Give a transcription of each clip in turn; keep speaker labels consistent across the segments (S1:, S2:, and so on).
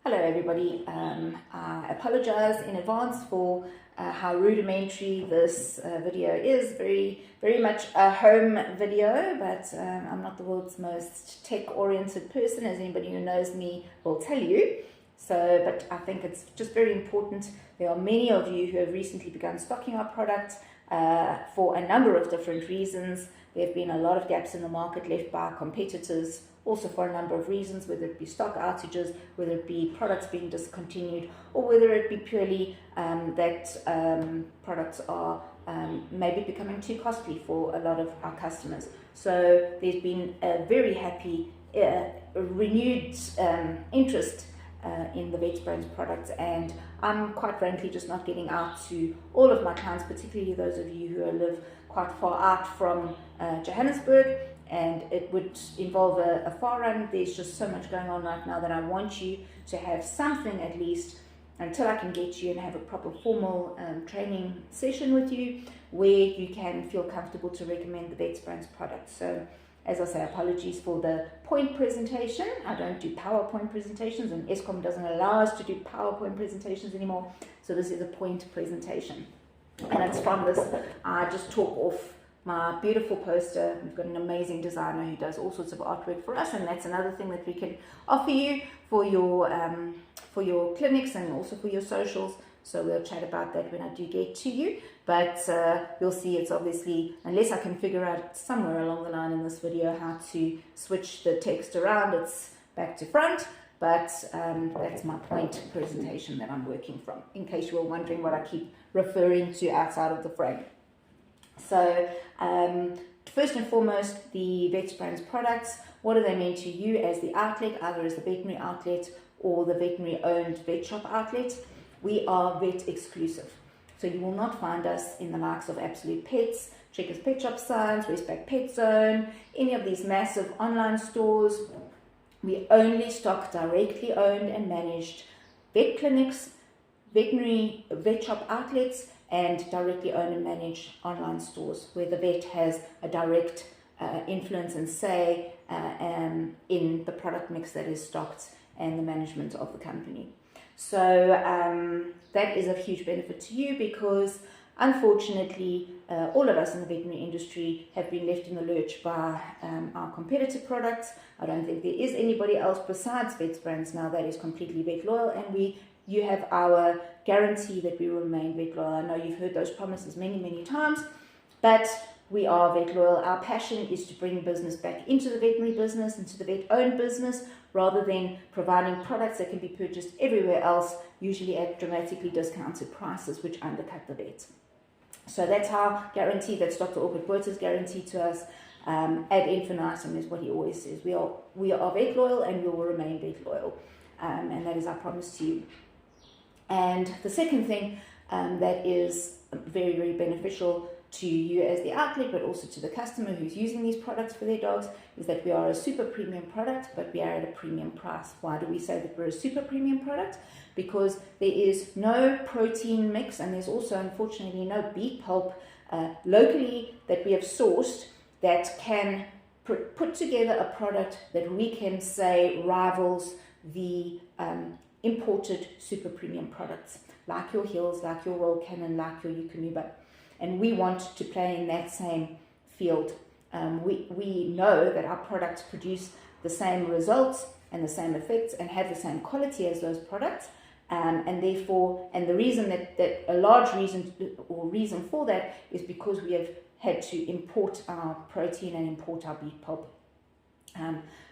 S1: Hello everybody, I apologize in advance for how rudimentary this video is. Very much a home video, but I'm not the world's most tech-oriented person, as anybody who knows me will tell you. But I think it's just very important. There are many of you who have recently begun stocking our products for a number of different reasons. There have been a lot of gaps in the market left by our competitors, also for a number of reasons, whether it be stock outages, whether it be products being discontinued, or whether it be purely that products are maybe becoming too costly for a lot of our customers. So there's been a very happy, renewed interest in the VetsBrands products, and I'm quite frankly just not getting out to all of my clients, particularly those of you who live quite far out from Johannesburg, and it would involve a far run. There's just so much going on right now that I want you to have something at least until I can get you and have a proper formal training session with you where you can feel comfortable to recommend the VetsBrands products. So as I say, apologies for the point presentation. I don't do PowerPoint presentations, and Eskom doesn't allow us to do PowerPoint presentations anymore. So this is a point presentation. And it's from this, I just talk off my beautiful poster. We've got an amazing designer who does all sorts of artwork for us, and that's another thing that we can offer you for your clinics and also for your socials. So we'll chat about that when I do get to you. But you'll see it's obviously, unless I can figure out somewhere along the line in this video how to switch the text around, it's back to front. But that's my point presentation that I'm working from, in case you were wondering what I keep referring to outside of the frame. So first and foremost, the VetsBrands products, what do they mean to you as the outlet, either as the veterinary outlet or the veterinary owned vet shop outlet? We are vet exclusive. So you will not find us in the likes of Absolute Pets, Checkers Pet Shop Signs, Westpac Pet Zone, any of these massive online stores. We only stock directly owned and managed vet clinics, veterinary vet shop outlets, and directly owned and managed online stores where the vet has a direct influence and say in the product mix that is stocked and the management of the company. So that is a huge benefit to you, because unfortunately all of us in the veterinary industry have been left in the lurch by our competitive products. I don't think there is anybody else besides VetsBrands now that is completely vet loyal, and you have our guarantee that we will remain vet loyal. I know you've heard those promises many times, but we are vet loyal. Our passion is to bring business back into the veterinary business, into the vet-owned business, rather than providing products that can be purchased everywhere else, usually at dramatically discounted prices, which undercut the vet. So that's our guarantee. That's Dr. Orbit Botha's guarantee to us ad infinitum, is what he always says. We are vet loyal, and we will remain vet loyal, and that is our promise to you. And the second thing that is very beneficial to you as the outlet, but also to the customer who's using these products for their dogs, is that we are a super premium product, but we are at a premium price. Why do we say that we're a super premium product? Because there is no protein mix, and there's also unfortunately no beef pulp locally that we have sourced that can put together a product that we can say rivals the imported super premium products, like your Hills, like your Royal Canin, like your Eukanuba. And we want to play in that same field. We know that our products produce the same results and the same effects and have the same quality as those products. And therefore, and the reason that a large reason for that is because we have had to import our protein and import our beef pulp.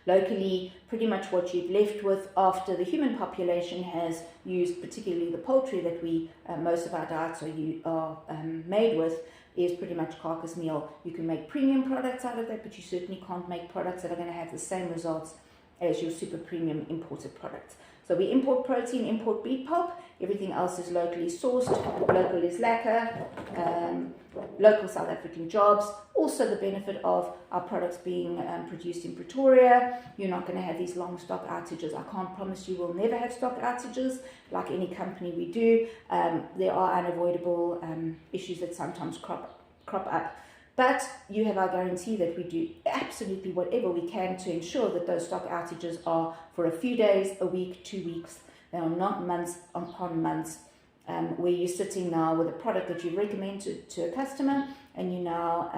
S1: Locally, pretty much what you've left with after the human population has used, particularly the poultry that we most of our diets are made with, is pretty much carcass meal. You can make premium products out of that, but you certainly can't make products that are going to have the same results as your super premium imported products. So we import protein, import beef pulp. Everything else is locally sourced. Local is lacquer, local South African jobs. Also the benefit of our products being produced in Pretoria. You're not going to have these long stock outages. I can't promise you we'll never have stock outages like any company we do. There are unavoidable issues that sometimes crop up. But you have our guarantee that we do absolutely whatever we can to ensure that those stock outages are for a few days, a week, 2 weeks, They are not months upon months where you're sitting now with a product that you recommend to a customer and you now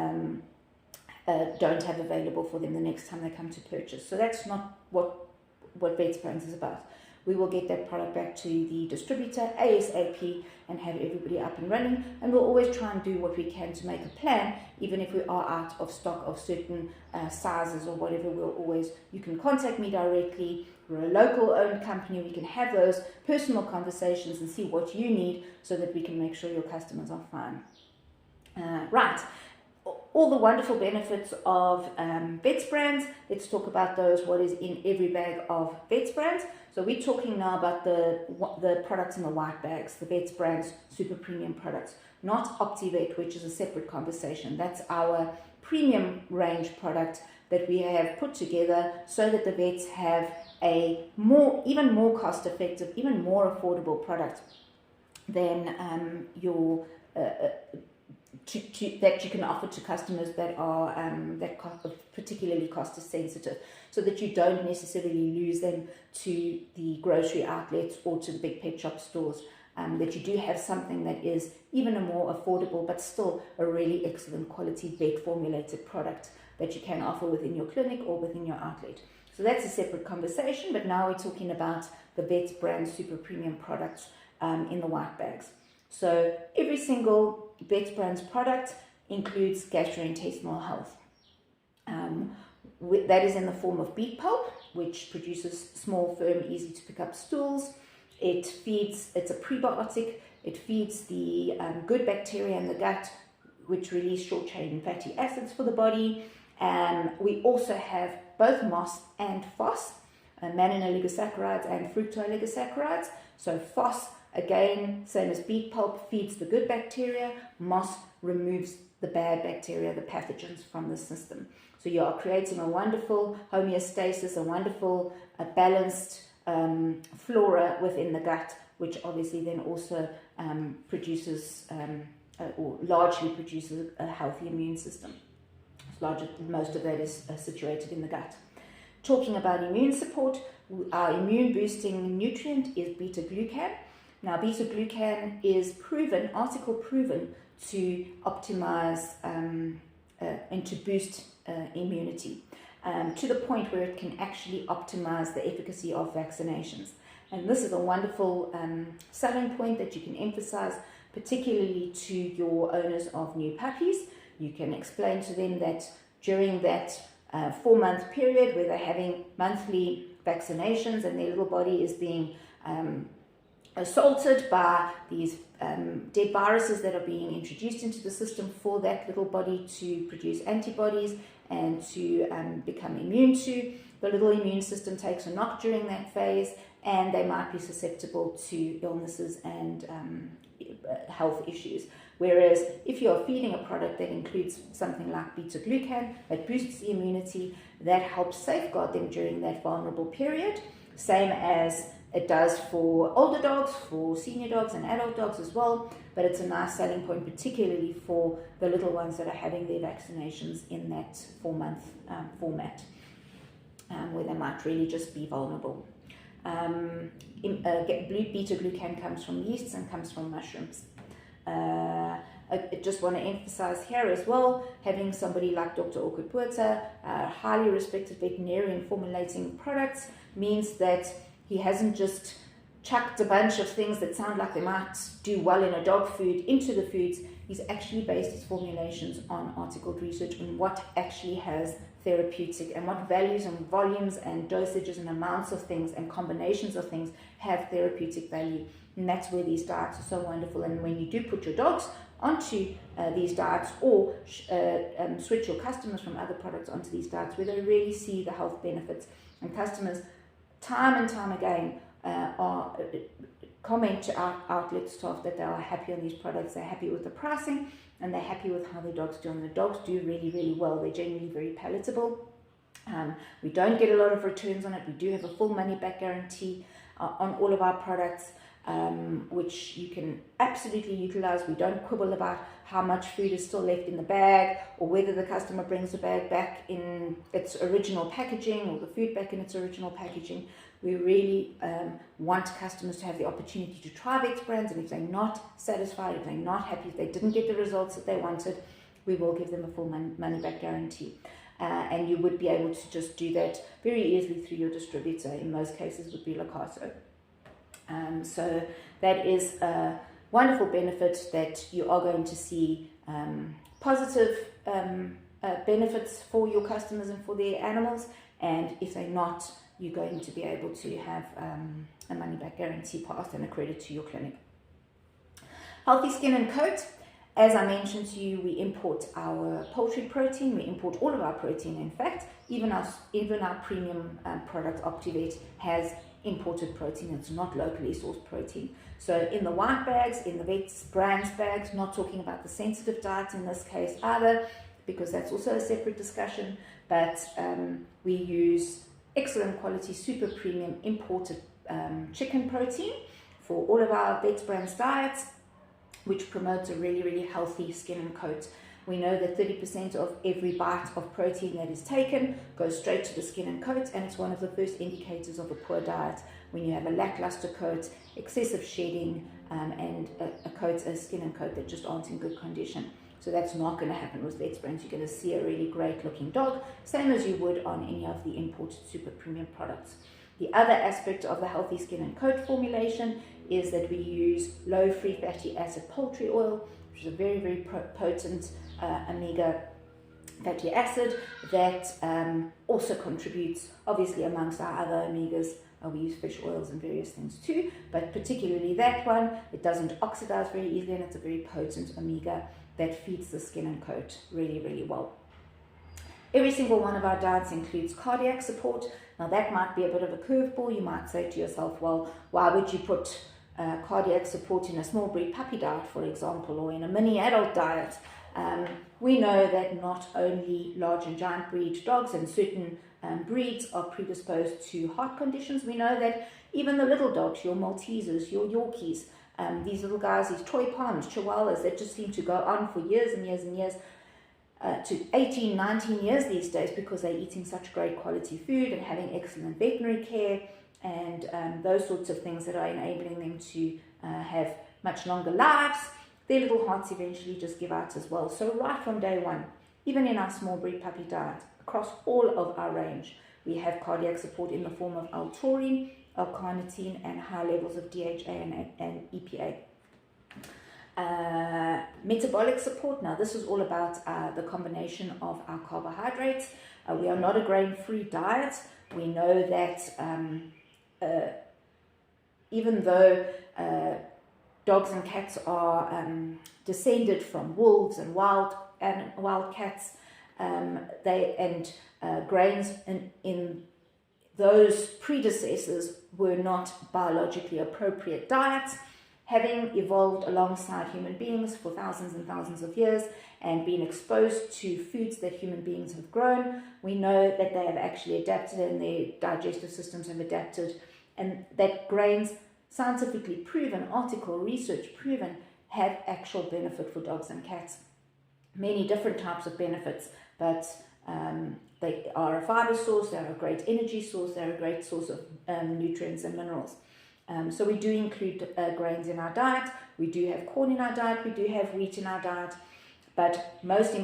S1: don't have available for them the next time they come to purchase. So that's not what VetsBrands is about. We will get that product back to the distributor ASAP and have everybody up and running, and we'll always try and do what we can to make a plan, even if we are out of stock of certain sizes or whatever. You can contact me directly. We're a local owned company. We can have those personal conversations and see what you need so that we can make sure your customers are fine. Right. All the wonderful benefits of VetsBrands. Let's talk about those, what is in every bag of VetsBrands. So we're talking now about the products in the white bags, the VetsBrands super premium products, not OptiVet, which is a separate conversation. That's our premium range product that we have put together so that the vets have a even more cost effective, even more affordable product than that you can offer to customers that are particularly cost sensitive, so that you don't necessarily lose them to the grocery outlets or to the big pet shop stores, that you do have something that is even a more affordable but still a really excellent quality vet formulated product that you can offer within your clinic or within your outlet. So that's a separate conversation, but now we're talking about the VetsBrands super premium products in the white bags. So every single VetsBrands product includes gastrointestinal health. That is in the form of beet pulp, which produces small, firm, easy to pick up stools. It's a prebiotic. It feeds the good bacteria in the gut, which release short chain fatty acids for the body. We also have both MOS and FOS, mannose oligosaccharides and fructooligosaccharides. So FOS, again, same as beet pulp, feeds the good bacteria. MOS removes the bad bacteria, the pathogens from the system. So you are creating a wonderful homeostasis, a wonderful balanced flora within the gut, which obviously then also produces or largely produces a healthy immune system. Most of that is situated in the gut. Talking about immune support, our immune boosting nutrient is beta-glucan. Now, beta-glucan is article proven to optimize and to boost immunity to the point where it can actually optimize the efficacy of vaccinations. And this is a wonderful selling point that you can emphasize, particularly to your owners of new puppies. You can explain to them that during that 4-month period where they're having monthly vaccinations and their little body is being assaulted by these dead viruses that are being introduced into the system for that little body to produce antibodies and to become immune to. The little immune system takes a knock during that phase, and they might be susceptible to illnesses and health issues. Whereas if you're feeding a product that includes something like beta-glucan that boosts the immunity, that helps safeguard them during that vulnerable period, same as it does for older dogs, for senior dogs and adult dogs as well, but it's a nice selling point, particularly for the little ones that are having their vaccinations in that 4-month format, where they might really just be vulnerable. Beta-glucan comes from yeasts and comes from mushrooms. I just want to emphasize here as well, having somebody like Dr. Okutpuerta, a highly respected veterinarian, formulating products means that he hasn't just chucked a bunch of things that sound like they might do well in a dog food into the foods. He's actually based his formulations on articled research on what actually has therapeutic and what values and volumes and dosages and amounts of things and combinations of things have therapeutic value. And that's where these diets are so wonderful. And when you do put your dogs onto these diets or switch your customers from other products onto these diets, where they really see the health benefits, and customers time and time again comment to our outlet staff that they are happy on these products, they're happy with the pricing, and they're happy with how their dogs do. And the dogs do really, really well. They're generally very palatable. We don't get a lot of returns on it. We do have a full money back guarantee on all of our products. which you can absolutely utilize. We don't quibble about how much food is still left in the bag, or whether the customer brings the bag back in its original packaging, or the food back in its original packaging. We really want customers to have the opportunity to try VetsBrands, and if they're not satisfied, if they're not happy, if they didn't get the results that they wanted, we will give them a full money back guarantee. And you would be able to just do that very easily through your distributor. In most cases would be Locato. So that is a wonderful benefit that you are going to see positive benefits for your customers and for their animals. And if they're not, you're going to be able to have a money back guarantee passed and a credit to your clinic. Healthy skin and coat. As I mentioned to you, we import our poultry protein. We import all of our protein. In fact, even our premium product Optivet has imported protein. It's not locally sourced protein. So in the white bags, in the VetsBrands bags, not talking about the sensitive diet in this case either, because that's also a separate discussion, but we use excellent quality, super premium imported chicken protein for all of our VetsBrands diets, which promotes a really, really healthy skin and coat. We know that 30% of every bite of protein that is taken goes straight to the skin and coat, and it's one of the first indicators of a poor diet when you have a lackluster coat, excessive shedding, and a skin and coat that just aren't in good condition. So that's not going to happen with VetsBrands. You're going to see a really great looking dog, same as you would on any of the imported super premium products. The other aspect of the healthy skin and coat formulation is that we use low free fatty acid poultry oil, which is a very, very potent omega fatty acid that also contributes, obviously amongst our other omegas. We use fish oils and various things too, but particularly that one, it doesn't oxidize very easily, and it's a very potent omega that feeds the skin and coat really, really well. Every single one of our diets includes cardiac support. Now that might be a bit of a curveball. You might say to yourself, well, why would you put cardiac support in a small breed puppy diet, for example, or in a mini adult diet? We know that not only large and giant breed dogs and certain breeds are predisposed to heart conditions. We know that even the little dogs, your Maltesers, your Yorkies, these little guys, these toy palms, Chihuahuas, that just seem to go on for years and years and years, to 18, 19 years these days, because they're eating such great quality food and having excellent veterinary care and those sorts of things that are enabling them to have much longer lives. Their little hearts eventually just give out as well. So right from day one, even in our small breed puppy diet, across all of our range, we have cardiac support in the form of L-taurine, L-carnitine, and high levels of DHA and EPA. Metabolic support. Now this is all about the combination of our carbohydrates. We are not a grain-free diet. We know that even though dogs and cats are descended from wolves and wild cats, grains in those predecessors were not biologically appropriate diets. Having evolved alongside human beings for thousands and thousands of years and been exposed to foods that human beings have grown, we know that they have actually adapted and their digestive systems have adapted, and that grains, scientifically proven, article research proven, have actual benefit for dogs and cats. Many different types of benefits, but they are a fiber source, they're a great energy source, they're a great source of nutrients and minerals. So we do include grains in our diet. We do have corn in our diet. We do have wheat in our diet. But most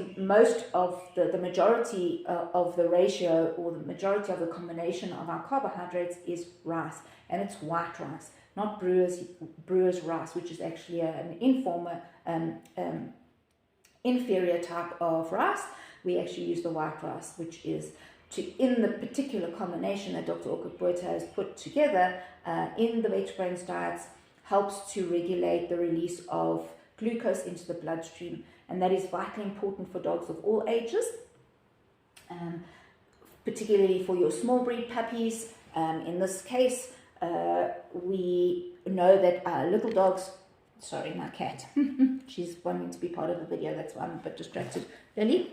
S1: of the majority of the ratio, or the majority of the combination of our carbohydrates is rice, and it's white rice, not brewer's rice, which is actually an inferior type of rice. We actually use the white rice, which is in the particular combination that Dr. Orkut has put together in the VetsBrands diets, helps to regulate the release of glucose into the bloodstream, and that is vitally important for dogs of all ages, particularly for your small breed puppies. In this case, we know that little dogs, sorry, my cat, she's wanting to be part of the video, that's why I'm a bit distracted. Lily?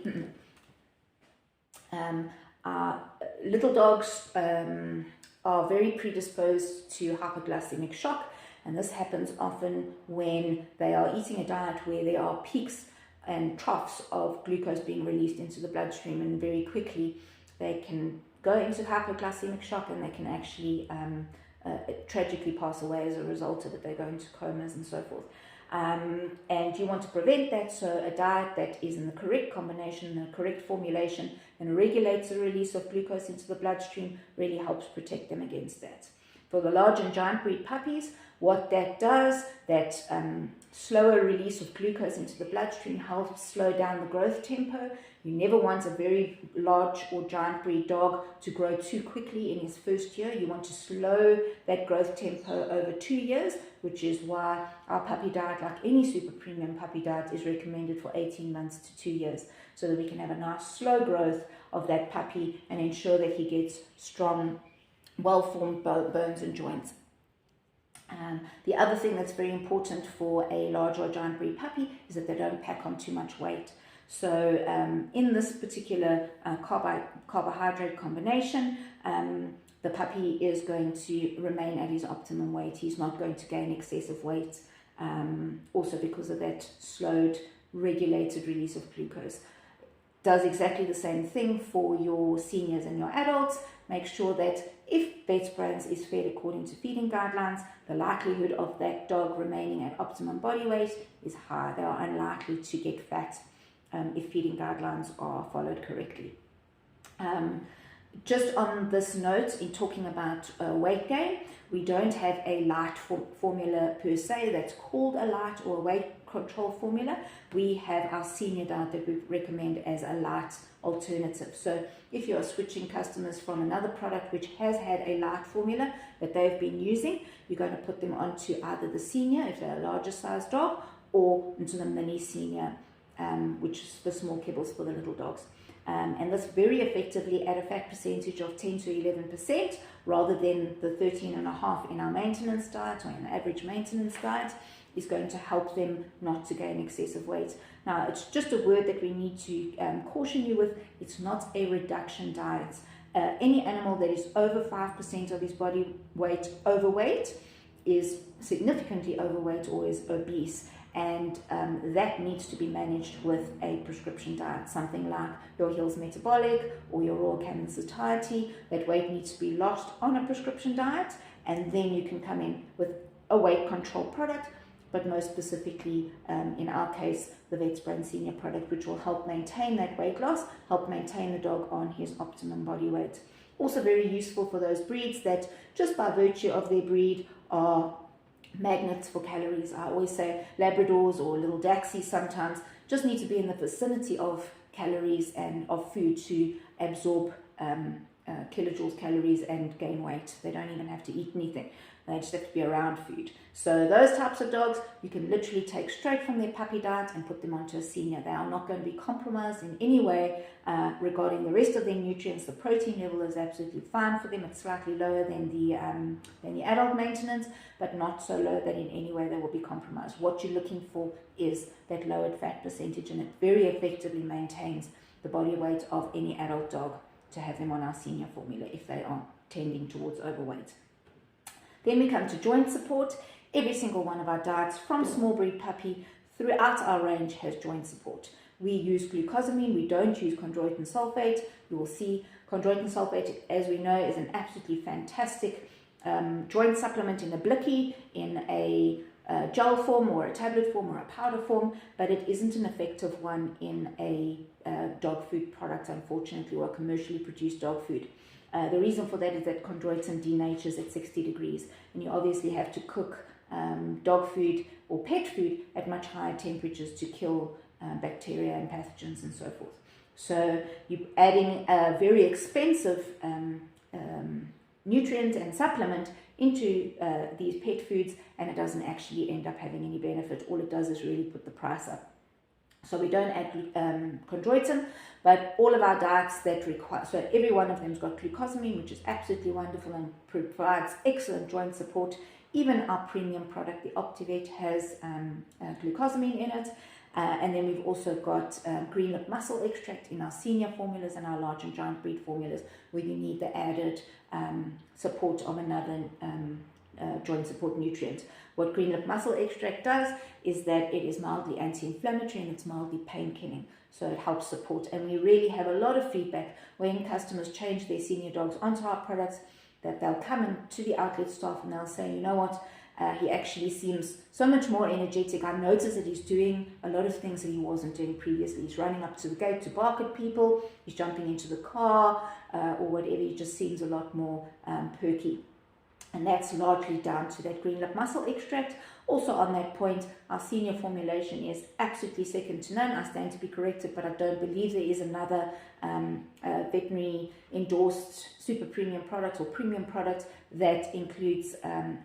S1: Little dogs are very predisposed to hypoglycemic shock, And this happens often when they are eating a diet where there are peaks and troughs of glucose being released into the bloodstream, and very quickly they can go into hypoglycemic shock, and they can actually tragically pass away as a result of it. They go into comas and so forth. And you want to prevent that, so a diet that is in the correct combination, the correct formulation, and regulates the release of glucose into the bloodstream really helps protect them against that. For the large and giant breed puppies, what that does, that slower release of glucose into the bloodstream helps slow down the growth tempo. You never want a very large or giant breed dog to grow too quickly in his first year. You want to slow that growth tempo over 2 years, which is why our puppy diet, like any super premium puppy diet, is recommended for 18 months to 2 years, so that we can have a nice slow growth of that puppy and ensure that he gets strong, well-formed bones and joints. The other thing that's very important for a large or giant breed puppy is that they don't pack on too much weight. So in this particular carbohydrate combination, the puppy is going to remain at his optimum weight. He's not going to gain excessive weight, also because of that slowed, regulated release of glucose. Does exactly the same thing for your seniors and your adults. Make sure that if VetsBrands is fed according to feeding guidelines, the likelihood of that dog remaining at optimum body weight is high. They are unlikely to get fat if feeding guidelines are followed correctly. Just on this note, in talking about weight gain, we don't have a light formula per se that's called a light or a weight control formula. We have our senior diet that we recommend as a light alternative. So if you are switching customers from another product which has had a light formula that they've been using, you're going to put them onto either the senior if they're a larger size dog, or into the mini senior, which is the small kibbles for the little dogs. And this very effectively at a fat percentage of 10 to 11% rather than the 13.5% in our maintenance diet or in the average maintenance diet is going to help them not to gain excessive weight. Now, it's just a word that we need to caution you with. It's not a reduction diet. Any animal that is over 5% of his body weight overweight is significantly overweight or is obese. And that needs to be managed with a prescription diet, something like your Hill's Metabolic or your Royal Canin Satiety. That weight needs to be lost on a prescription diet, and then you can come in with a weight control product, but most specifically, in our case, the VetsBrands Senior product, which will help maintain that weight loss, help maintain the dog on his optimum body weight. Also very useful for those breeds that just by virtue of their breed are magnets for calories. I always say Labradors or little Daxies sometimes just need to be in the vicinity of calories and of food to absorb kilojoules calories and gain weight. They don't even have to eat anything. They just have to be around food. So those types of dogs you can literally take straight from their puppy diet and put them onto a senior. They are not going to be compromised in any way regarding the rest of their nutrients. The protein level is absolutely fine for them. It's slightly lower than the adult maintenance, but not so low that in any way they will be compromised. What you're looking for is that lowered fat percentage, and it very effectively maintains the body weight of any adult dog to have them on our senior formula if they are tending towards overweight. Then we come to joint support. Every single one of our diets, from small breed puppy throughout our range, has joint support. We use glucosamine, we don't use chondroitin sulfate. You will see chondroitin sulfate, as we know, is an absolutely fantastic joint supplement in a blicky, in a gel form or a tablet form or a powder form, but it isn't an effective one in a dog food product, unfortunately, or a commercially produced dog food. The reason for that is that chondroitin denatures at 60 degrees, and you obviously have to cook dog food or pet food at much higher temperatures to kill bacteria and pathogens and so forth. So you're adding a very expensive nutrient and supplement into these pet foods, and it doesn't actually end up having any benefit. All it does is really put the price up. So we don't add chondroitin, but all of our diets that require, so every one of them has got glucosamine, which is absolutely wonderful and provides excellent joint support. Even our premium product, the Optivet, has glucosamine in it. And then we've also got green lip mussel extract in our senior formulas and our large and giant breed formulas, where you need the added support of another joint support nutrient. What green lip mussel extract does is that it is mildly anti-inflammatory and it's mildly pain killing. So it helps support, and we really have a lot of feedback when customers change their senior dogs onto our products, that they'll come into the outlet staff and they'll say, you know what, he actually seems so much more energetic. I noticed that he's doing a lot of things that he wasn't doing previously. He's running up to the gate to bark at people, he's jumping into the car, or whatever. He just seems a lot more perky. And that's largely down to that green lip mussel extract. Also on that point, our senior formulation is absolutely second to none. I stand to be corrected, but I don't believe there is another veterinary endorsed super premium product or premium product that includes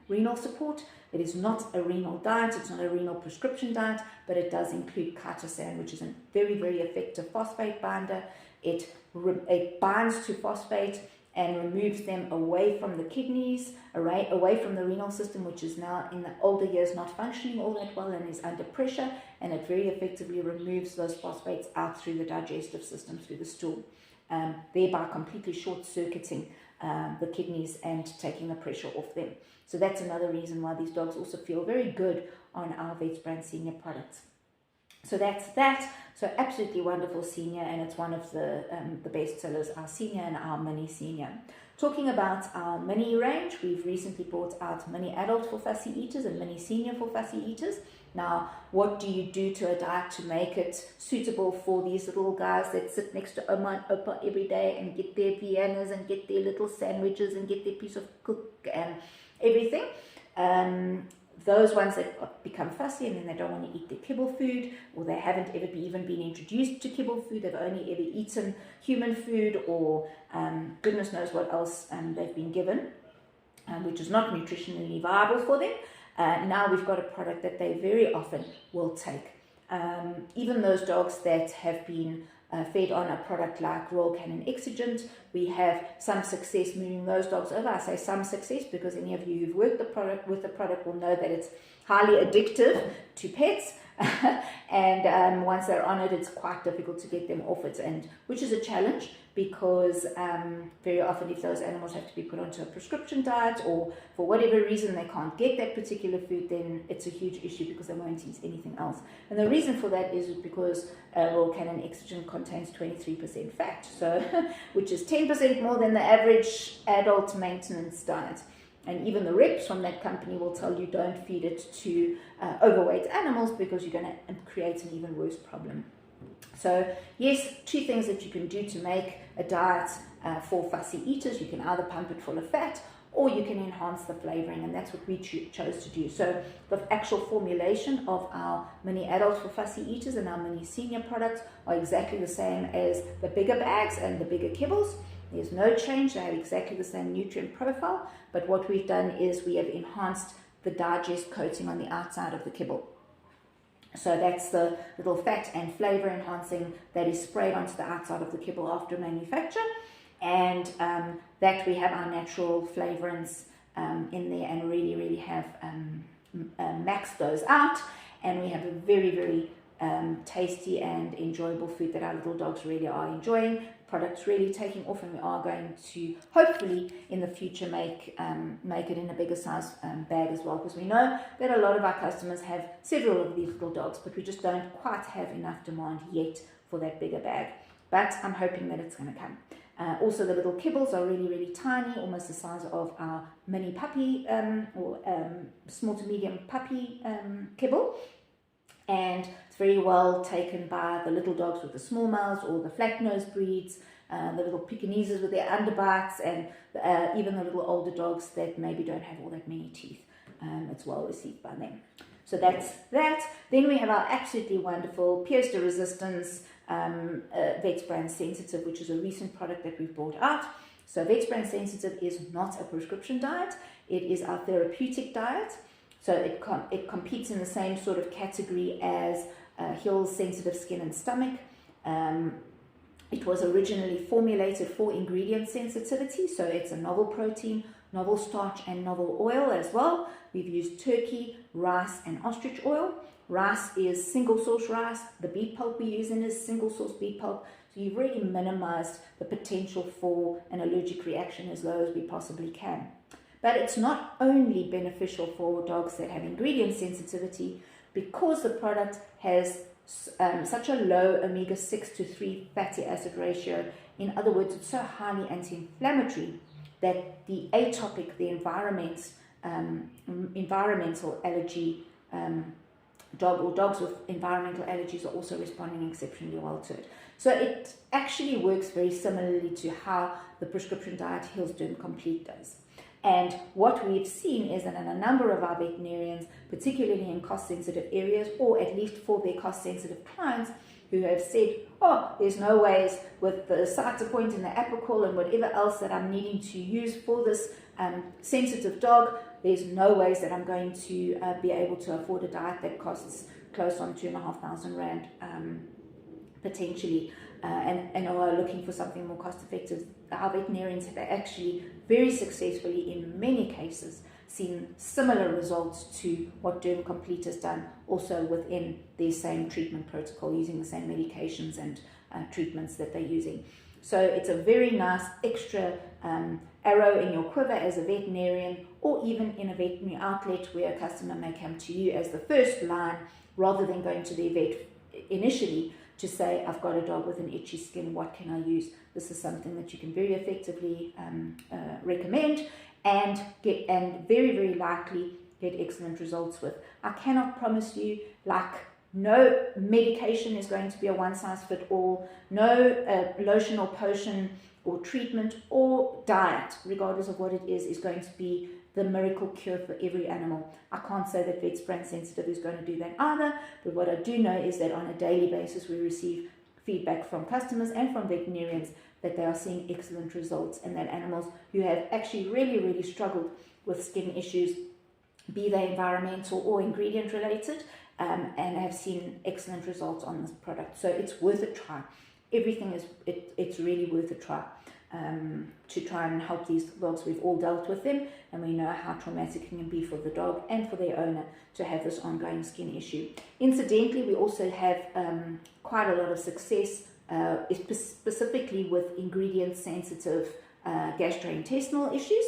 S1: renal support. It is not a renal diet, it's not a renal prescription diet, but it does include chitosan, which is a very, very effective phosphate binder. It binds to phosphate and removes them away from the kidneys, away from the renal system, which is now in the older years not functioning all that well and is under pressure, and it very effectively removes those phosphates out through the digestive system, through the stool, thereby completely short-circuiting the kidneys and taking the pressure off them. So that's another reason why these dogs also feel very good on our VetsBrands senior products. So that's that. So absolutely wonderful senior, and it's one of the best sellers, our senior and our mini senior. Talking about our mini range, we've recently brought out mini adult for fussy eaters and mini senior for fussy eaters. Now, what do you do to a diet to make it suitable for these little guys that sit next to Oma and Opa every day and get their Viennas and get their little sandwiches and get their piece of cook and everything? Those ones that become fussy and then they don't want to eat their kibble food, or they haven't ever even been introduced to kibble food, they've only ever eaten human food, or goodness knows what else they've been given, which is not nutritionally viable for them. Now we've got a product that they very often will take. Even those dogs that have been fed on a product like Royal Canin Exigent, we have some success moving those dogs over. I say some success because any of you who've worked with the product will know that it's highly addictive to pets, and once they're on it, it's quite difficult to get them off it, and which is a challenge because very often if those animals have to be put onto a prescription diet, or for whatever reason they can't get that particular food, then it's a huge issue because they won't eat anything else. And the reason for that is because Royal Canin Exigent contains 23% fat, so which is 10% more than the average adult maintenance diet. And even the reps from that company will tell you don't feed it to overweight animals because you're going to create an even worse problem. So yes, two things that you can do to make a diet for fussy eaters. You can either pump it full of fat, or you can enhance the flavoring, and that's what we chose to do. So the actual formulation of our mini adult for fussy eaters and our mini senior products are exactly the same as the bigger bags and the bigger kibbles. There's no change. They have exactly the same nutrient profile, but what we've done is we have enhanced the digest coating on the outside of the kibble. So that's the little fat and flavor enhancing that is sprayed onto the outside of the kibble after manufacture, and that we have our natural flavorants in there and really have maxed those out, and we have a very tasty and enjoyable food that our little dogs really are enjoying. Product's really taking off, and we are going to hopefully in the future make it in a bigger size bag as well, because we know that a lot of our customers have several of these little dogs, but we just don't quite have enough demand yet for that bigger bag, but I'm hoping that it's going to come. Also, the little kibbles are really tiny, almost the size of our mini puppy or small to medium puppy kibble, and it's very well taken by the little dogs with the small mouths or the flat nose breeds, the little Pekinese with their underbites, and even the little older dogs that maybe don't have all that many teeth. It's well received by them. So that's that. Then we have our absolutely wonderful Pierce de Resistance VetsBrands Sensitive, which is a recent product that we've brought out. So VetsBrands Sensitive is not a prescription diet. It is our therapeutic diet. So it competes in the same sort of category as Hill's Sensitive Skin and Stomach. It was originally formulated for ingredient sensitivity, so it's a novel protein, novel starch, and novel oil as well. We've used turkey, rice, and ostrich oil. Rice is single source rice. The beet pulp we use in is single source beet pulp. So you've really minimized the potential for an allergic reaction as low as we possibly can. But it's not only beneficial for dogs that have ingredient sensitivity, because the product has such a low omega-6 to 3 fatty acid ratio. In other words, it's so highly anti-inflammatory that the atopic, the environmental allergy dog, or dogs with environmental allergies, are also responding exceptionally well to it. So it actually works very similarly to how the prescription diet Heals Derm Complete does. And what we've seen is that in a number of our veterinarians, particularly in cost-sensitive areas, or at least for their cost-sensitive clients, who have said, oh, there's no ways with the Cytopoint and the Apoquel and whatever else that I'm needing to use for this sensitive dog, there's no ways that I'm going to be able to afford a diet that costs close on 2,500 Rand potentially, and are looking for something more cost effective. Our veterinarians have actually very successfully, in many cases, seen similar results to what Derm Complete has done, also within their same treatment protocol, using the same medications and treatments that they're using. So it's a very nice extra arrow in your quiver as a veterinarian, or even in a veterinary outlet where a customer may come to you as the first line, rather than going to their vet initially to say, I've got a dog with an itchy skin, what can I use? This is something that you can very effectively recommend and very, very likely get excellent results with. I cannot promise you, like, no medication is going to be a one-size-fits-all, no lotion or potion or treatment or diet, regardless of what it is going to be the miracle cure for every animal. I can't say that VetsBrands Sensitive is going to do that either, but what I do know is that on a daily basis we receive feedback from customers and from veterinarians that they are seeing excellent results, and that animals who have actually really, really struggled with skin issues, be they environmental or ingredient related, and have seen excellent results on this product. So it's worth a try. Everything is, it's really worth a try. To try and help these dogs. We've all dealt with them, and we know how traumatic it can be for the dog and for their owner to have this ongoing skin issue. Incidentally, we also have quite a lot of success specifically with ingredient sensitive gastrointestinal issues.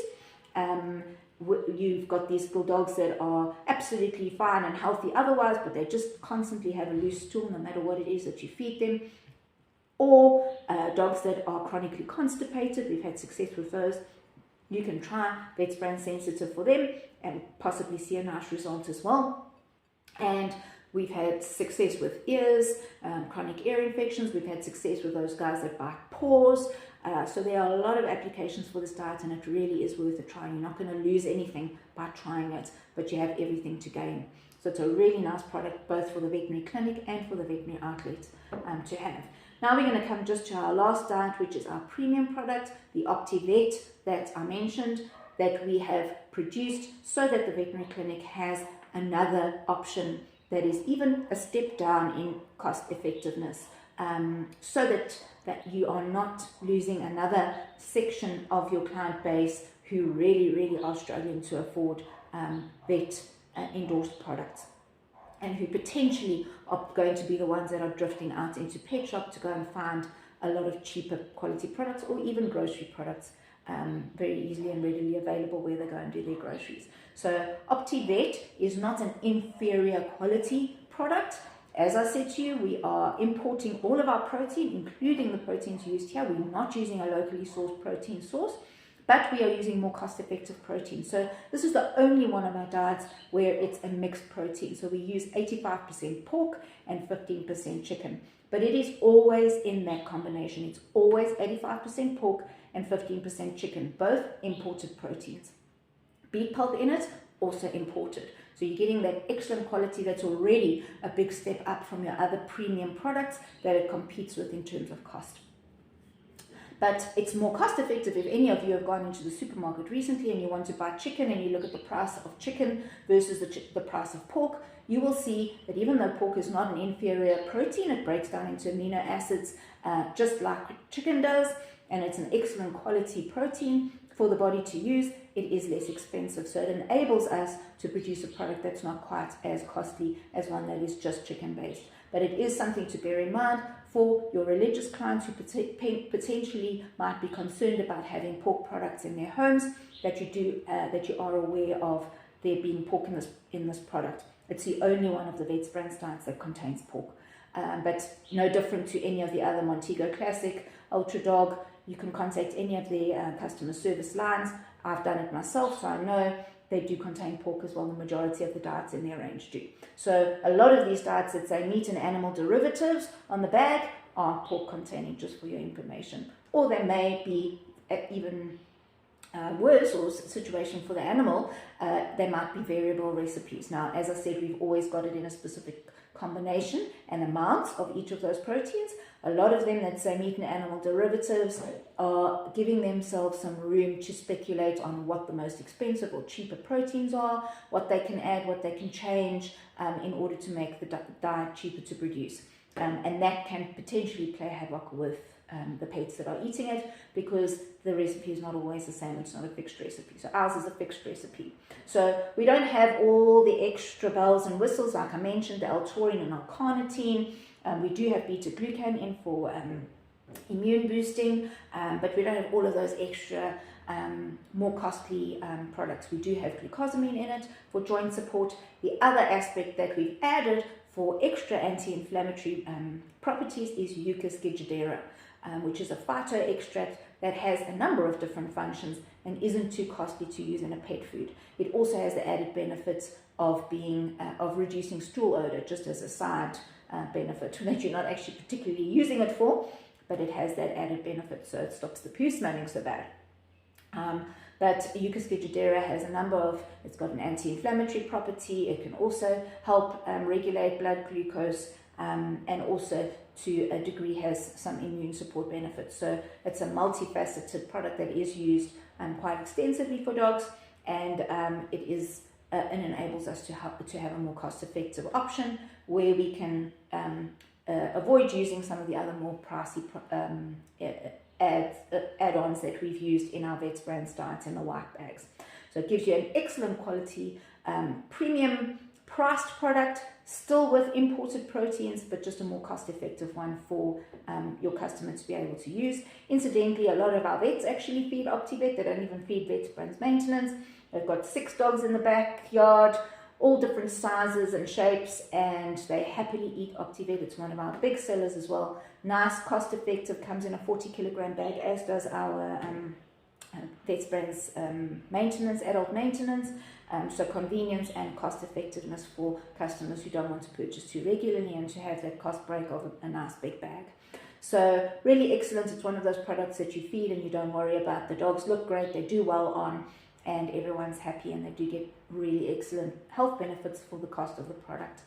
S1: You've got these little dogs that are absolutely fine and healthy otherwise, but they just constantly have a loose stool no matter what it is that you feed them. Or dogs that are chronically constipated. We've had success with those. You can try VetsBrands Sensitive for them and possibly see a nice result as well. And we've had success with ears, chronic ear infections. We've had success with those guys that bite paws. So there are a lot of applications for this diet, and it really is worth a try. You're not going to lose anything by trying it, but you have everything to gain. So it's a really nice product both for the veterinary clinic and for the veterinary outlet to have. Now we're going to come just to our last diet, which is our premium product, the OptiVet that I mentioned, that we have produced so that the veterinary clinic has another option that is even a step down in cost effectiveness, so that you are not losing another section of your client base who really, really are struggling to afford vet endorsed products, and who potentially are going to be the ones that are drifting out into pet shop to go and find a lot of cheaper quality products, or even grocery products very easily and readily available where they go and do their groceries. So OptiVet is not an inferior quality product. As I said to you, we are importing all of our protein, including the proteins used here. We're not using a locally sourced protein source, but we are using more cost-effective protein. So this is the only one of our diets where it's a mixed protein. So we use 85% pork and 15% chicken. But it is always in that combination. It's always 85% pork and 15% chicken, both imported proteins. Beef pulp in it, also imported. So you're getting that excellent quality that's already a big step up from your other premium products that it competes with in terms of cost. But it's more cost effective. If any of you have gone into the supermarket recently and you want to buy chicken and you look at the price of chicken versus the price of pork, you will see that even though pork is not an inferior protein, it breaks down into amino acids just like chicken does, and it's an excellent quality protein for the body to use. It is less expensive, so it enables us to produce a product that's not quite as costly as one that is just chicken based. but it is something to bear in mind for your religious clients who potentially might be concerned about having pork products in their homes, that you are aware of there being pork in this product. It's the only one of the VetsBrands diets that contains pork, but no different to any of the other Montego Classic, Ultra Dog. You can contact any of the customer service lines. I've done it myself, so I know they do contain pork as well. The majority of the diets in their range do. So a lot of these diets that say meat and animal derivatives on the bag are pork containing, just for your information. Or they may be even worse, or situation for the animal, they might be variable recipes. Now, as I said, we've always got it in a specific combination and amounts of each of those proteins. A lot of them that say meat and animal derivatives are giving themselves some room to speculate on what the most expensive or cheaper proteins are, what they can add, what they can change in order to make the diet cheaper to produce. And that can potentially play havoc with the pets that are eating it, because the recipe is not always the same. It's not a fixed recipe. So ours is a fixed recipe. So we don't have all the extra bells and whistles, like I mentioned, the L-taurine and L-carnitine. We do have beta-glucan in for immune boosting, but we don't have all of those extra more costly products. We do have glucosamine in it for joint support. The other aspect that we've added for extra anti-inflammatory properties is Eucas gigidera, which is a phytoextract that has a number of different functions and isn't too costly to use in a pet food. It also has the added benefits of reducing stool odor, just as a side benefit that you're not actually particularly using it for, but it has that added benefit, so it stops the poo smelling so bad. But Eucas gigidera has a number of, it's got an anti-inflammatory property. It can also help regulate blood glucose, and also to a degree has some immune support benefits. So it's a multifaceted product that is used quite extensively for dogs, and it enables us to have a more cost-effective option where we can avoid using some of the other more pricey add-ons that we've used in our VetsBrands diets in the white bags. So it gives you an excellent quality, premium priced product, still with imported proteins, but just a more cost-effective one for your customer to be able to use. Incidentally, a lot of our vets actually feed OptiVet. They don't even feed VetsBrands Maintenance. They've got 6 dogs in the backyard, all different sizes and shapes, and they happily eat OptiVet. It's one of our big sellers as well. Nice, cost-effective, comes in a 40-kilogram bag, as does our VetsBrands Maintenance, adult maintenance. So convenience and cost effectiveness for customers who don't want to purchase too regularly and to have that cost break of a nice big bag. So really excellent. It's one of those products that you feed and you don't worry about. The dogs look great, they do well on, and everyone's happy, and they do get really excellent health benefits for the cost of the product.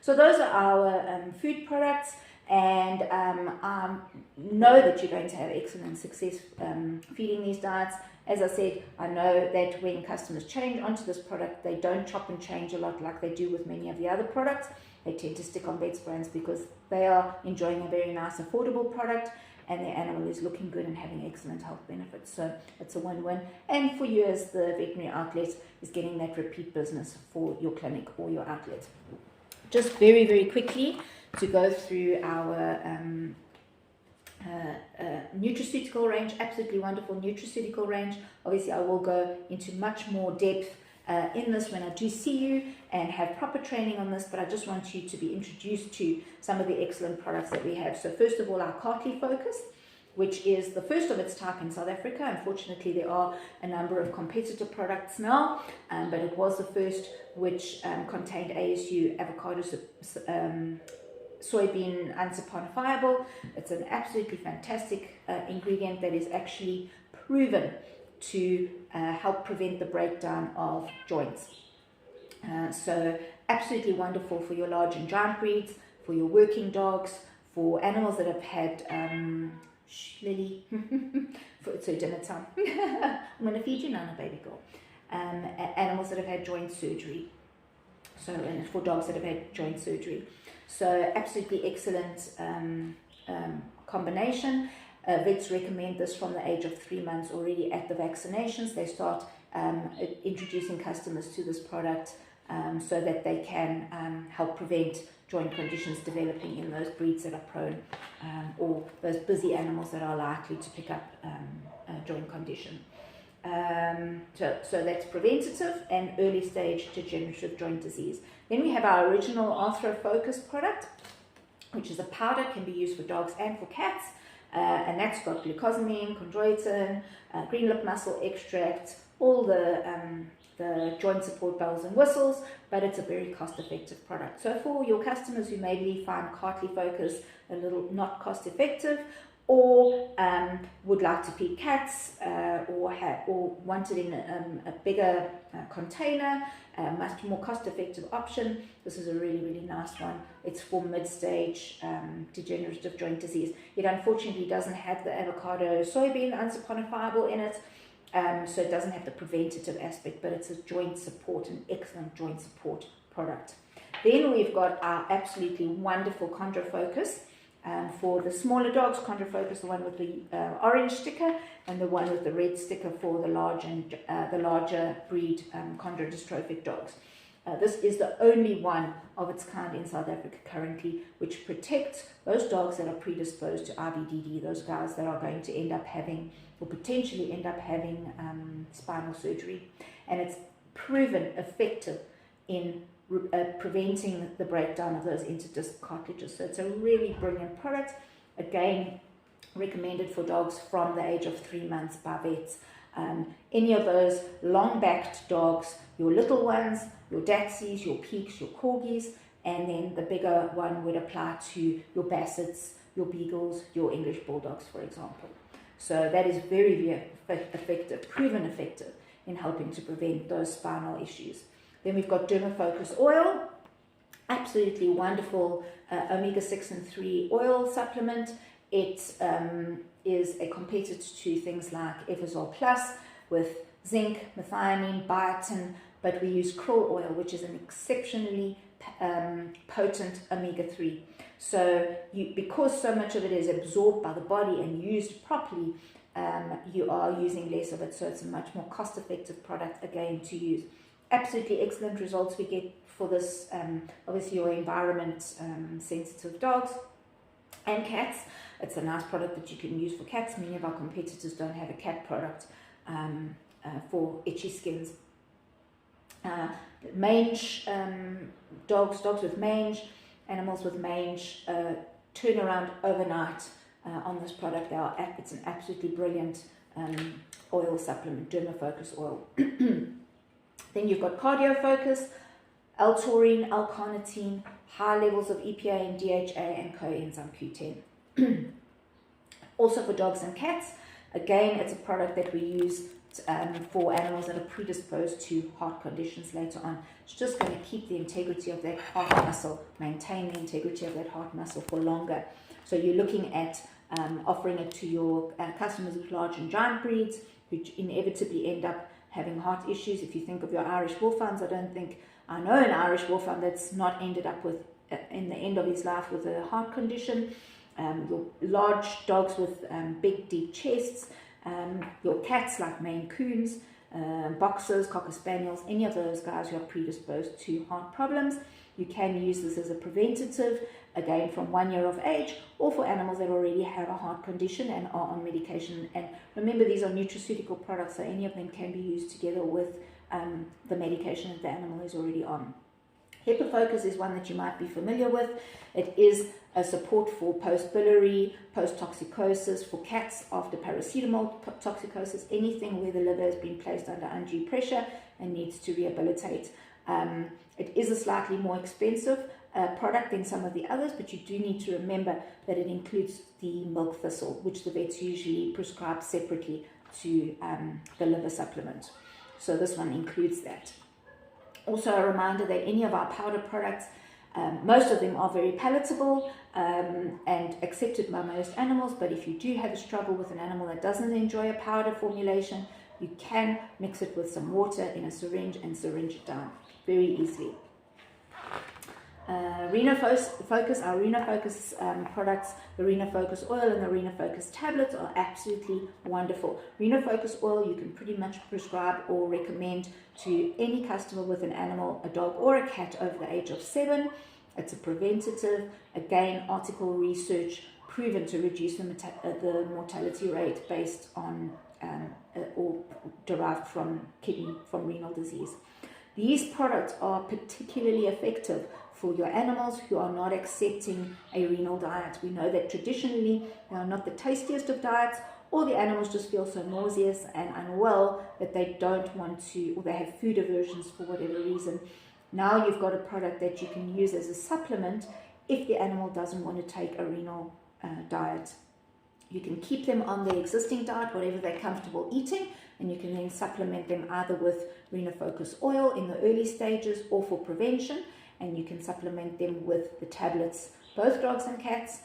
S1: So those are our food products, and I know that you're going to have excellent success feeding these diets. As I said, I know that when customers change onto this product, they don't chop and change a lot like they do with many of the other products. They tend to stick on VetsBrands because they are enjoying a very nice, affordable product, and their animal is looking good and having excellent health benefits. So it's a win-win. And for you as the veterinary outlet, is getting that repeat business for your clinic or your outlet. Just very, very quickly to go through our nutraceutical range, absolutely wonderful nutraceutical range. Obviously, I will go into much more depth in this when I do see you and have proper training on this, but I just want you to be introduced to some of the excellent products that we have. So first of all, our Cartley Focus, which is the first of its type in South Africa. Unfortunately, there are a number of competitor products now, but it was the first which contained ASU avocado soybean unsaponifiable. It's an absolutely fantastic ingredient that is actually proven to help prevent the breakdown of joints. So absolutely wonderful for your large and giant breeds, for your working dogs, for animals that have had Lily, it's her dinner time. I'm going to feed you now, baby girl. Animals that have had joint surgery. So, and for dogs that have had joint surgery. So absolutely excellent combination. Vets recommend this from the age of 3 months already at the vaccinations. They start introducing customers to this product so that they can help prevent joint conditions developing in those breeds that are prone, or those busy animals that are likely to pick up a joint condition. So that's preventative and early stage degenerative joint disease. Then we have our original ArthroFocus product, which is a powder, can be used for dogs and for cats, and that's got glucosamine, chondroitin, green lip mussel extract, all the joint support bells and whistles, but it's a very cost-effective product. So for your customers who maybe find CartlyFocus a little not cost-effective, or would like to feed cats, or want it in a bigger container, a much more cost-effective option, this is a really, really nice one. It's for mid-stage degenerative joint disease. It unfortunately doesn't have the avocado soybean unsaponifiable in it, so it doesn't have the preventative aspect, but it's a joint support, an excellent joint support product. Then we've got our absolutely wonderful ChondroFocus. For the smaller dogs, ChondroFocus, the one with the orange sticker, and the one with the red sticker for the larger breed chondrodystrophic dogs. This is the only one of its kind in South Africa currently, which protects those dogs that are predisposed to IBDD, those guys that are going to end up having, or potentially end up having, spinal surgery. And it's proven effective in preventing the breakdown of those interdisc cartilages. So it's a really brilliant product. Again, recommended for dogs from the age of 3 months by vets. Any of those long-backed dogs, your little ones, your Datsies, your Peaks, your Corgis, and then the bigger one would apply to your Bassets, your Beagles, your English Bulldogs, for example. So that is very, very effective, proven effective in helping to prevent those spinal issues. Then we've got DermaFocus oil, absolutely wonderful omega-6 and 3 oil supplement. It is a competitor to things like Eversol Plus with zinc, methionine, biotin, but we use krill oil, which is an exceptionally potent omega-3. So because so much of it is absorbed by the body and used properly, you are using less of it, so it's a much more cost-effective product again to use. Absolutely excellent results we get for this, obviously your environment sensitive dogs and cats. It's a nice product that you can use for cats. Many of our competitors don't have a cat product for itchy skins. Mange, dogs with mange, animals with mange, turn around overnight on this product. It's an absolutely brilliant oil supplement, DermaFocus oil. Then you've got CardioFocus, L-taurine, L-carnitine, high levels of EPA and DHA, and coenzyme Q10. Also for dogs and cats, again, it's a product that we use for animals that are predisposed to heart conditions later on. It's just going to keep the integrity of that heart muscle, maintain the integrity of that heart muscle for longer. So you're looking at offering it to your customers with large and giant breeds, who inevitably end up having heart issues. If you think of your Irish Wolfhounds, I know an Irish Wolfhound that's not ended up with, in the end of his life, with a heart condition. Your large dogs with big, deep chests, your cats like Maine Coons, Boxers, Cocker Spaniels, any of those guys who are predisposed to heart problems. You can use this as a preventative, again from 1 year of age, or for animals that already have a heart condition and are on medication. And remember, these are nutraceutical products, so any of them can be used together with the medication that the animal is already on. HepaFocus is one that you might be familiar with. It is a support for post-biliary, post-toxicosis, for cats after paracetamol toxicosis, anything where the liver has been placed under undue pressure and needs to rehabilitate. It is a slightly more expensive product than some of the others, but you do need to remember that it includes the milk thistle, which the vets usually prescribe separately to the liver supplement. So this one includes that. Also a reminder that any of our powder products, most of them are very palatable and accepted by most animals, but if you do have a struggle with an animal that doesn't enjoy a powder formulation, you can mix it with some water in a syringe and syringe it down very easily. Renofocus, our Renofocus products, the Renofocus oil and the Renofocus tablets are absolutely wonderful. Renofocus oil you can pretty much prescribe or recommend to any customer with an animal, a dog or a cat over the age of 7. It's a preventative, again, article research proven to reduce the mortality rate based on or derived from renal disease. These products are particularly effective for your animals who are not accepting a renal diet. We know that traditionally they are not the tastiest of diets, or the animals just feel so nauseous and unwell that they don't want to, or they have food aversions for whatever reason. Now you've got a product that you can use as a supplement if the animal doesn't want to take a renal diet. You can keep them on their existing diet, whatever they're comfortable eating, and you can then supplement them either with Renofocus oil in the early stages or for prevention, and you can supplement them with the tablets, both dogs and cats,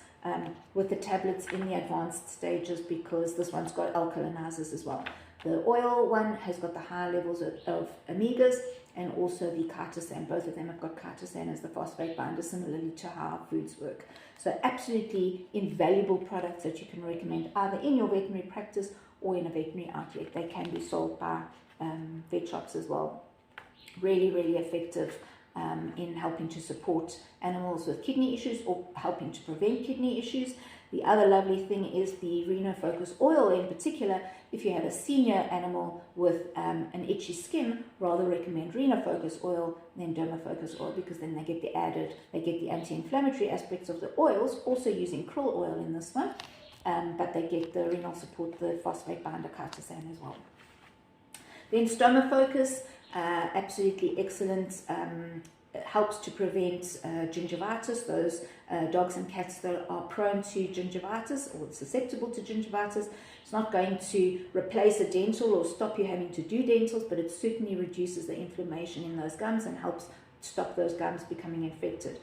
S1: with the tablets in the advanced stages, because this one's got alkalinizers as well. The oil one has got the high levels of omegas and also the chitosan. Both of them have got chitosan as the phosphate binder, similarly to how our foods work. So absolutely invaluable products that you can recommend either in your veterinary practice or in a veterinary outlet. They can be sold by vet shops as well. Really, really effective in helping to support animals with kidney issues or helping to prevent kidney issues. The other lovely thing is the Renofocus oil in particular. If you have a senior animal with an itchy skin, rather recommend Renofocus oil than Dermafocus oil, because then they get the anti-inflammatory aspects of the oils, also using krill oil in this one, but they get the renal support, the phosphate binder chitosan as well. Then Stomafocus, absolutely excellent. Helps to prevent gingivitis, those dogs and cats that are prone to gingivitis or susceptible to gingivitis. It's not going to replace a dental or stop you having to do dentals, but it certainly reduces the inflammation in those gums and helps stop those gums becoming infected.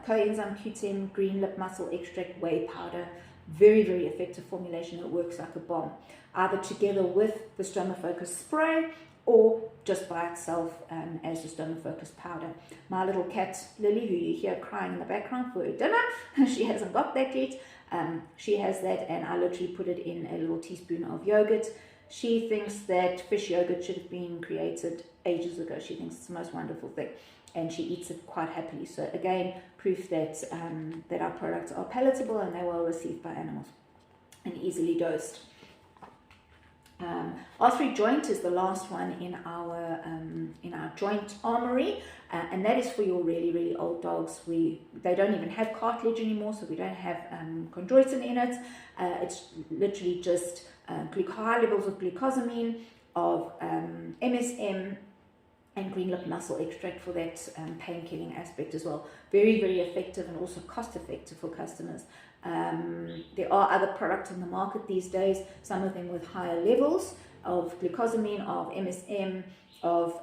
S1: Coenzyme Q10, green lip mussel extract, whey powder, very, very effective formulation that works like a bomb, either together with the Stomafocus spray or just by itself as the Stomafocus powder. My little cat, Lily, who you hear crying in the background for her dinner, she hasn't got that yet. She has that, and I literally put it in a little teaspoon of yogurt. She thinks that fish yogurt should have been created ages ago. She thinks it's the most wonderful thing, and she eats it quite happily. So again, proof that, that our products are palatable and they're well received by animals and easily dosed. R3 joint is the last one in our joint armory, and that is for your really, really old dogs. They don't even have cartilage anymore, so we don't have chondroitin in it. It's literally just high levels of glucosamine, of MSM, and green lip mussel extract for that pain-killing aspect as well. Very, very effective and also cost-effective for customers. There are other products on the market these days, some of them with higher levels of glucosamine, of MSM, of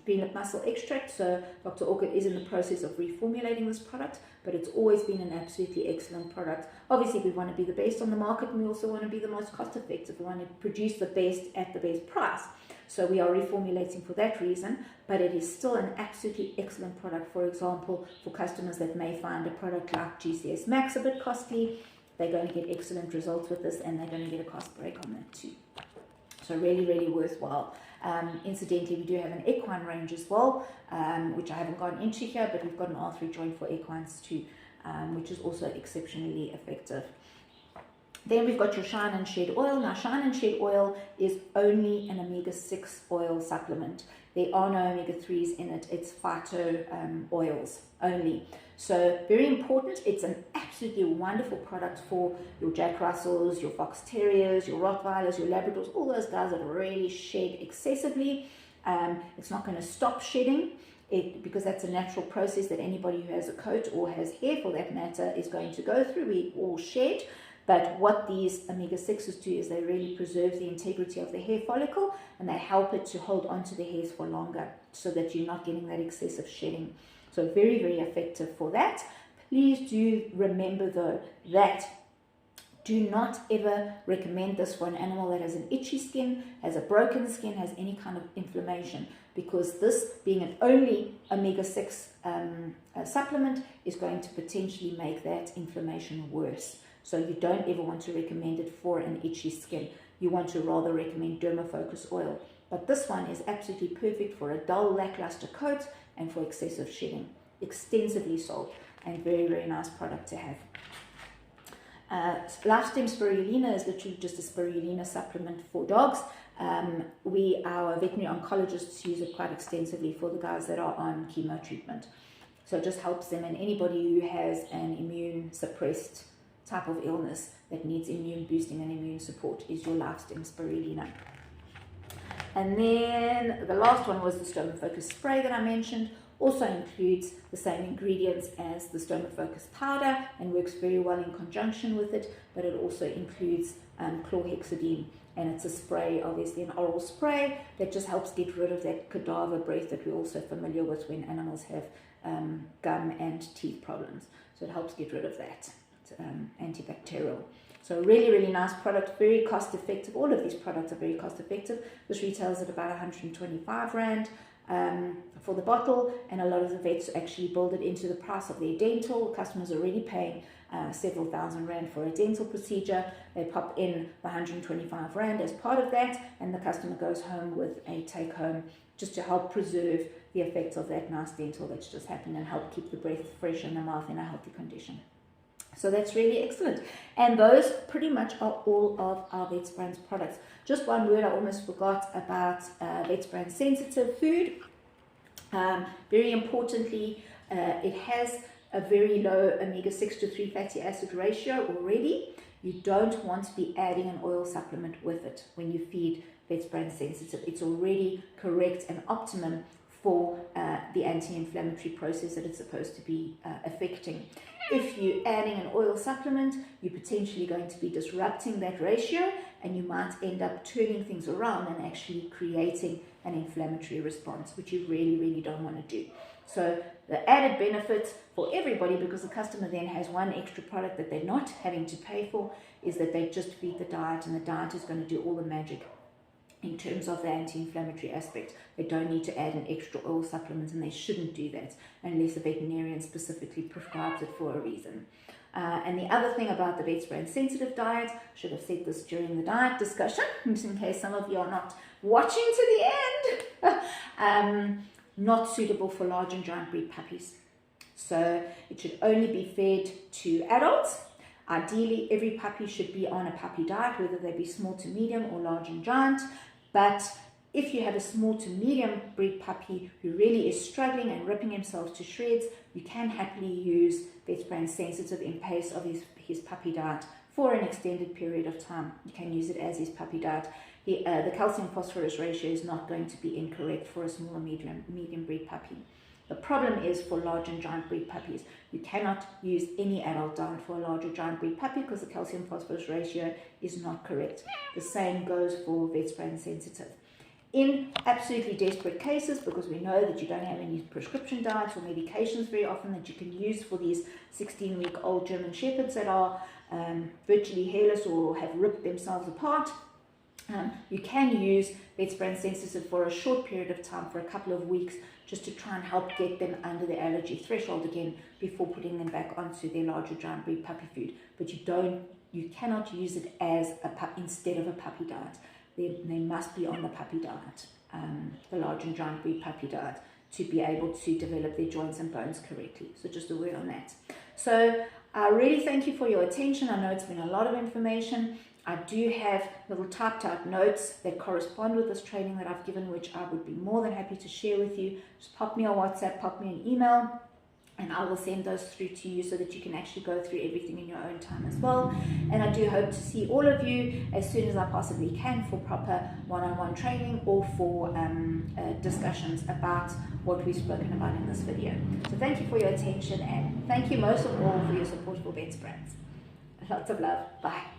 S1: green lip mussel extract. So Dr. Orchid is in the process of reformulating this product, but it's always been an absolutely excellent product. Obviously, we want to be the best on the market, and we also want to be the most cost-effective. We want to produce the best at the best price. So we are reformulating for that reason, but it is still an absolutely excellent product. For example, for customers that may find a product like GCS Max a bit costly, they're going to get excellent results with this, and they're going to get a cost break on that too. So really, really worthwhile. Incidentally, we do have an equine range as well, which I haven't gone into here, but we've got an R3 joint for equines too, which is also exceptionally effective. Then we've got your Shine and Shed oil. Now, Shine and Shed oil is only an omega-6 oil supplement. There are no omega-3s in it. It's phyto oils only. So very important. It's an absolutely wonderful product for your Jack Russells, your Fox Terriers, your Rottweilers, your Labradors, all those guys that really shed excessively. It's not going to stop shedding because that's a natural process that anybody who has a coat or has hair, for that matter, is going to go through. We all shed. But what these omega-6s do is they really preserve the integrity of the hair follicle, and they help it to hold onto the hairs for longer so that you're not getting that excessive shedding. So very, very effective for that. Please do remember though that do not ever recommend this for an animal that has an itchy skin, has a broken skin, has any kind of inflammation. because this, being an only omega-6 supplement, is going to potentially make that inflammation worse. So you don't ever want to recommend it for an itchy skin. You want to rather recommend Dermafocus oil. But this one is absolutely perfect for a dull, lackluster coat and for excessive shedding. Extensively sold and very, very nice product to have. Lifestem Spirulina is literally just a spirulina supplement for dogs. Our veterinary oncologists use it quite extensively for the guys that are on chemo treatment. So it just helps them, and anybody who has an immune suppressed type of illness that needs immune boosting and immune support is your Lifestem Spirulina. And then the last one was the Dermafocus spray that I mentioned. Also includes the same ingredients as the Dermafocus powder and works very well in conjunction with it, but it also includes chlorhexidine, and it's a spray, obviously an oral spray that just helps get rid of that cadaver breath that we're also familiar with when animals have gum and teeth problems. So it helps get rid of that. It's antibacterial. So really, really nice product, very cost effective. All of these products are very cost effective. This retails at about 125 Rand for the bottle, and a lot of the vets actually build it into the price of their dental. Customers are already paying several thousand Rand for a dental procedure. They pop in the 125 Rand as part of that, and the customer goes home with a take home just to help preserve the effects of that nice dental that's just happened and help keep the breath fresh in the mouth in a healthy condition. So that's really excellent. And those pretty much are all of our VetsBrands products. Just one word I almost forgot about VetsBrands sensitive food. Very importantly, it has a very low omega-6 to 3 fatty acid ratio already. You don't want to be adding an oil supplement with it when you feed VetsBrands sensitive. It's already correct and optimum for the anti-inflammatory process that it's supposed to be affecting. If you're adding an oil supplement, you're potentially going to be disrupting that ratio, and you might end up turning things around and actually creating an inflammatory response, which you really, really don't want to do. So the added benefit for everybody, because the customer then has one extra product that they're not having to pay for, is that they just feed the diet, and the diet is going to do all the magic in terms of the anti-inflammatory aspect. They don't need to add an extra oil supplement, and they shouldn't do that unless a veterinarian specifically prescribes it for a reason. And the other thing about the VetsBrands sensitive diet, I should have said this during the diet discussion, just in case some of you are not watching to the end, not suitable for large and giant breed puppies. So it should only be fed to adults. Ideally, every puppy should be on a puppy diet, whether they be small to medium or large and giant. But if you have a small to medium breed puppy who really is struggling and ripping himself to shreds, you can happily use VetsBrands sensitive in place of his puppy diet for an extended period of time. You can use it as his puppy diet. The calcium phosphorus ratio is not going to be incorrect for a small or medium breed puppy. The problem is for large and giant breed puppies. You cannot use any adult diet for a large or giant breed puppy because the calcium phosphorus ratio is not correct. The same goes for VetsBrands sensitive. In absolutely desperate cases, because we know that you don't have any prescription diets or medications very often that you can use for these 16-week-old German Shepherds that are virtually hairless or have ripped themselves apart, you can use VetsBrands sensitive for a short period of time, for a couple of weeks, just to try and help get them under the allergy threshold again before putting them back onto their larger giant breed puppy food. But you cannot use it as instead of a puppy diet. They must be on the puppy diet, the large and giant breed puppy diet, to be able to develop their joints and bones correctly. So just a word on that. So I really thank you for your attention. I know it's been a lot of information. I do have little typed out notes that correspond with this training that I've given, which I would be more than happy to share with you. Just pop me a WhatsApp, pop me an email, and I will send those through to you so that you can actually go through everything in your own time as well. And I do hope to see all of you as soon as I possibly can for proper one-on-one training or for discussions about what we've spoken about in this video. So thank you for your attention, and thank you most of all for your support for VetsBrands. Lots of love. Bye.